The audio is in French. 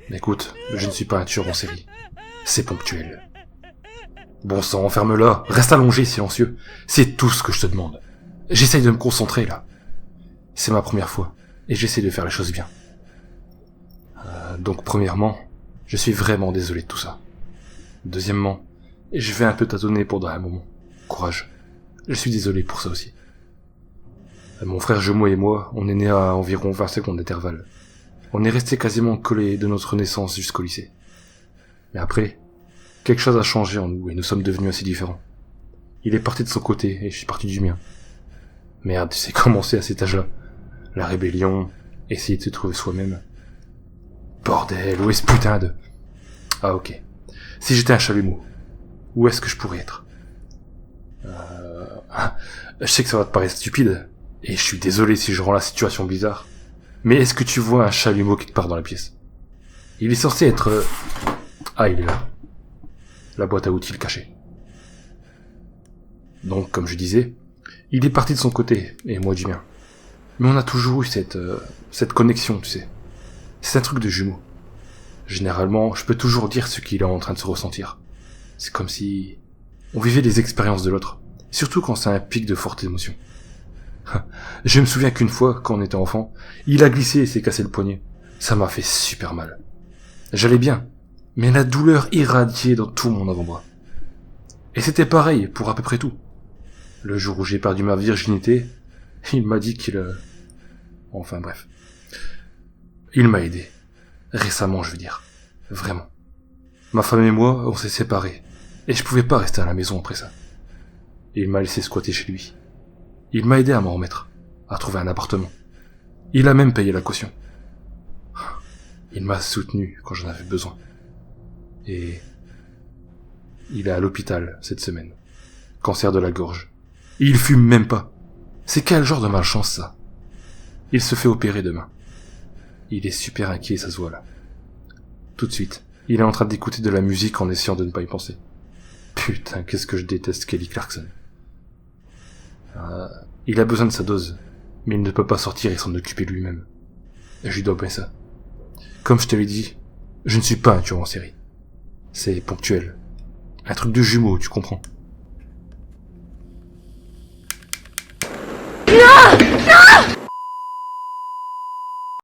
Mais écoute, je ne suis pas un tueur en série. C'est ponctuel. Bon sang, ferme-la, reste allongé, silencieux. C'est tout ce que je te demande. J'essaye de me concentrer, là. C'est ma première fois, et j'essaie de faire les choses bien. Donc premièrement, je suis vraiment désolé de tout ça. Deuxièmement, je vais un peu tâtonner pendant un moment. Courage. Je suis désolé pour ça aussi. Mon frère jumeau et moi, on est nés à environ 20 secondes d'intervalle. On est restés quasiment collés de notre naissance jusqu'au lycée. Mais après, quelque chose a changé en nous et nous sommes devenus assez différents. Il est parti de son côté et je suis parti du mien. Merde, c'est commencé à cet âge-là. La rébellion, essayer de se trouver soi-même. Bordel, où est ce putain de... Ah ok. Si j'étais un chalumeau, où est-ce que je pourrais être? Je sais que ça va te paraître stupide, et je suis désolé si je rends la situation bizarre, mais est-ce que tu vois un chalumeau quelque part dans la pièce? Il est censé être... Ah, il est là. La boîte à outils cachée. Donc, comme je disais, il est parti de son côté, et moi du mien. Mais on a toujours eu cette connexion, tu sais. C'est un truc de jumeau. Généralement, je peux toujours dire ce qu'il est en train de se ressentir. C'est comme si on vivait les expériences de l'autre, surtout quand c'est un pic de forte émotion. Je me souviens qu'une fois, quand on était enfant, il a glissé et s'est cassé le poignet. Ça m'a fait super mal. J'allais bien, mais la douleur irradiait dans tout mon avant-bras. Et c'était pareil pour à peu près tout. Le jour où j'ai perdu ma virginité, il m'a dit qu'il... Enfin bref. Il m'a aidé. Récemment, je veux dire. Vraiment. Ma femme et moi, on s'est séparés. Et je pouvais pas rester à la maison après ça. Il m'a laissé squatter chez lui. Il m'a aidé à m'en remettre. À trouver un appartement. Il a même payé la caution. Il m'a soutenu quand j'en avais besoin. Et... il est à l'hôpital cette semaine. Cancer de la gorge. Et il fume même pas. C'est quel genre de malchance ça? Il se fait opérer demain. Il est super inquiet, ça se voit là. Tout de suite, il est en train d'écouter de la musique en essayant de ne pas y penser. Putain, qu'est-ce que je déteste Kelly Clarkson. Il a besoin de sa dose, mais il ne peut pas sortir et s'en occuper lui-même. Et je lui dois bien ça. Comme je te l'ai dit, je ne suis pas un tueur en série. C'est ponctuel. Un truc de jumeau, tu comprends.